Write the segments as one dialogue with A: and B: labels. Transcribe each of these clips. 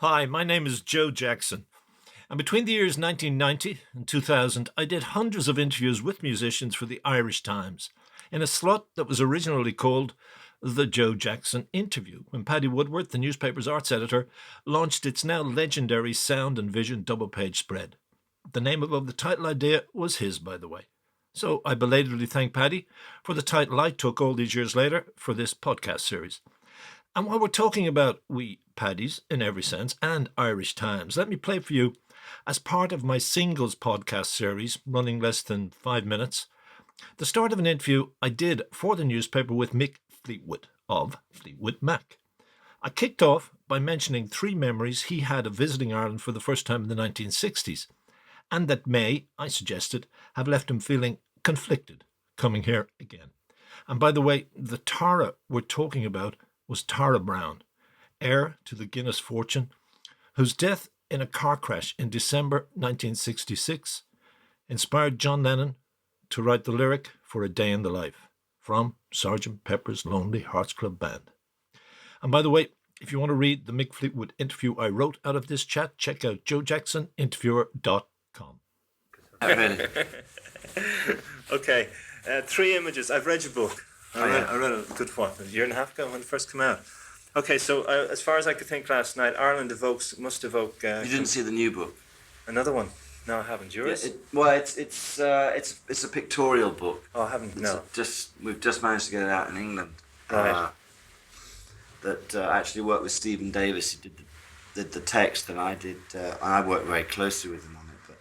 A: Hi, my name is Joe Jackson, and between the years 1990 and 2000, I did hundreds of interviews with musicians for the Irish Times in a slot that was originally called The Joe Jackson Interview, when Paddy Woodworth, the newspaper's arts editor, launched its now legendary sound and vision double-page spread. The name above the title idea was his, by the way. So I belatedly thank Paddy for the title I took all these years later for this podcast series. And while we're talking about we Paddies in every sense and Irish Times, let me play for you, as part of my singles podcast series running less than 5 minutes, the start of an interview I did for the newspaper with Mick Fleetwood of Fleetwood Mac. I kicked off by mentioning 3 memories he had of visiting Ireland for the first time in the 1960s, and that may, I suggested, have left him feeling conflicted coming here again. And by the way, the Tara we're talking about was Tara Brown, heir to the Guinness fortune, whose death in a car crash in December 1966 inspired John Lennon to write the lyric for A Day in the Life from Sgt. Pepper's Lonely Hearts Club Band. And by the way, if you want to read the Mick Fleetwood interview I wrote out of this chat, check out joejacksoninterviewer.com.
B: Really?
C: Okay, 3 images. I've read your book. I read a good one, a year and a half ago when it first came out. Okay, so as far as I could think last night, Ireland must evoke...
B: you didn't see the new book?
C: Another one? No, I haven't. Yours?
B: Yeah, it's a pictorial book.
C: Oh, I haven't, no.
B: We've just managed to get it out in England.
C: Right.
B: That actually worked with Stephen Davis. He did the text, and I did. I worked very closely with him on it, but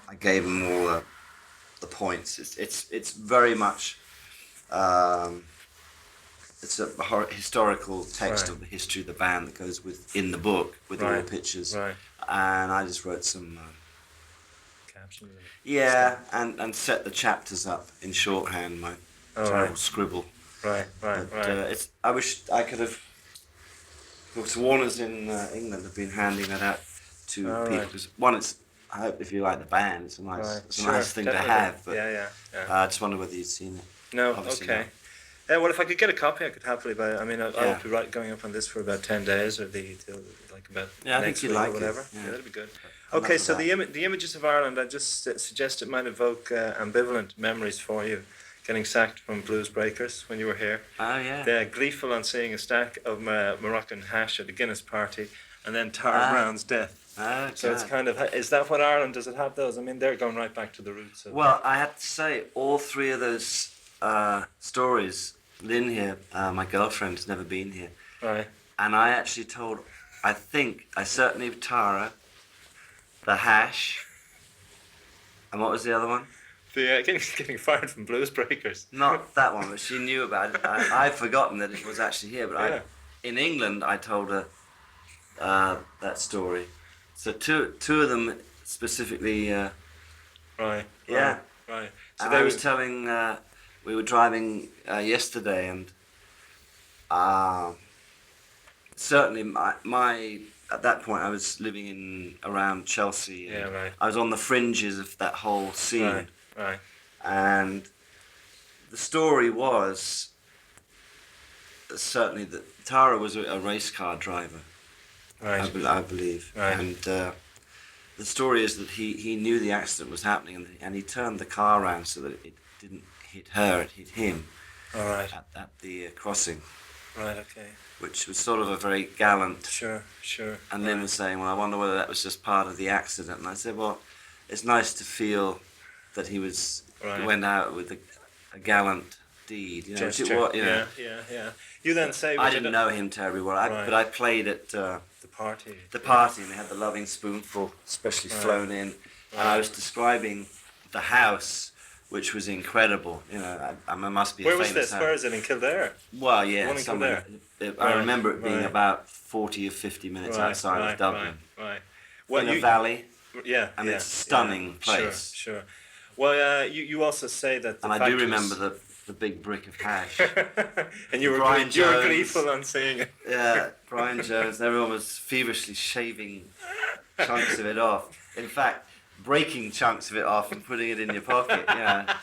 B: I gave him all the points. It's very much. It's a historical text of the history of the band that goes in the book with all the pictures. Right. And I just wrote some
C: captions.
B: Yeah, and set the chapters up in shorthand. My terrible scribble. Right. I wish I could have. Because Warner's in England have been handing that out to people. Because one, I hope if you like the band, it's a nice, nice thing to have. But I just wonder whether you'd seen it.
C: No, obviously okay. Yeah, well, if I could get a copy, I could happily buy it. I mean, I'll be going up on this for about 10 days, or about
B: I
C: next
B: think
C: week
B: like
C: or whatever.
B: It.
C: Yeah, that'd be good. Okay, so the images of Ireland, I just suggest it might evoke ambivalent memories for you. Getting sacked from Blues Breakers when you were here.
B: Oh, yeah.
C: They're gleeful on seeing a stack of Moroccan hash at a Guinness party, and then Tara Brown's death.
B: Oh,
C: so it's kind of, is that what Ireland, does it have those? I mean, they're going right back to the roots.
B: Well, I have to say, all 3 of those stories, Lynn here, my girlfriend, has never been here.
C: Right.
B: And I actually told, I certainly Tara, the hash, and what was the other one?
C: The getting fired from Blues Breakers.
B: Not that one, but she knew about it. I'd forgotten that it was actually here, but in England I told her that story. So two of them specifically.
C: Right.
B: Yeah.
C: Right.
B: So I was telling. We were driving yesterday, and certainly my at that point I was living around Chelsea.
C: Yeah. Right.
B: I was on the fringes of that whole scene.
C: Right.
B: And the story was certainly that Tara was a race car driver,
C: right.
B: I believe.
C: Right.
B: And the story is that he knew the accident was happening, and he turned the car around so that it didn't hit her, it hit him.
C: All right.
B: At the crossing.
C: Right, okay.
B: Which was sort of a very gallant...
C: Sure.
B: And Lynn was saying, well, I wonder whether that was just part of the accident. And I said, well, it's nice to feel that he went out with a gallant deed, you know.
C: Gesture. Yeah. You then say...
B: I didn't know him terribly well, but I played at
C: the party.
B: The party, and they had the Loving Spoonful specially flown in, and I was describing the house, which was incredible. You know, I must be a famous house.
C: Where was this? Where is it, in Kildare?
B: Well, yeah,
C: somewhere.
B: I remember it being about 40 or 50 minutes outside of Dublin.
C: Right.
B: In a valley.
C: Yeah.
B: And it's a stunning place.
C: Sure. Well, you also say that.
B: And I do remember the big brick of hash.
C: And you were gleeful on seeing it.
B: Yeah, Brian Jones. Everyone was feverishly shaving chunks of it off. In fact, breaking chunks of it off and putting it in your pocket. Yeah.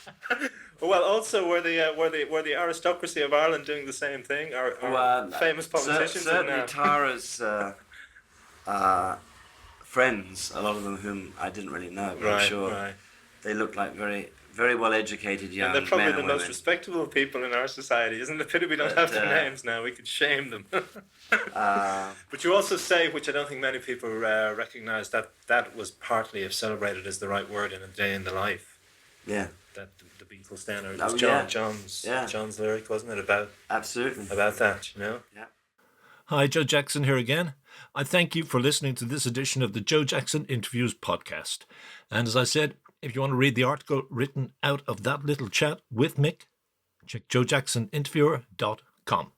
C: Well, well, also were the aristocracy of Ireland doing the same thing? Or famous politicians?
B: Certainly Tara's friends, a lot of them whom I didn't really know, but I'm sure they looked like very, very well educated young men.
C: And they're probably
B: the
C: most respectable people in our society. Isn't it a pity we don't have their names now? We could shame them. But you also say, which I don't think many people recognise, that was partly, if celebrated is the right word, in a day in the life.
B: Yeah.
C: That the Beatles standard. It was John's lyric, wasn't it? About that, you know?
B: Yeah.
A: Hi, Joe Jackson here again. I thank you for listening to this edition of the Joe Jackson Interviews podcast. And as I said, if you want to read the article written out of that little chat with Mick, check joejacksoninterviewer.com.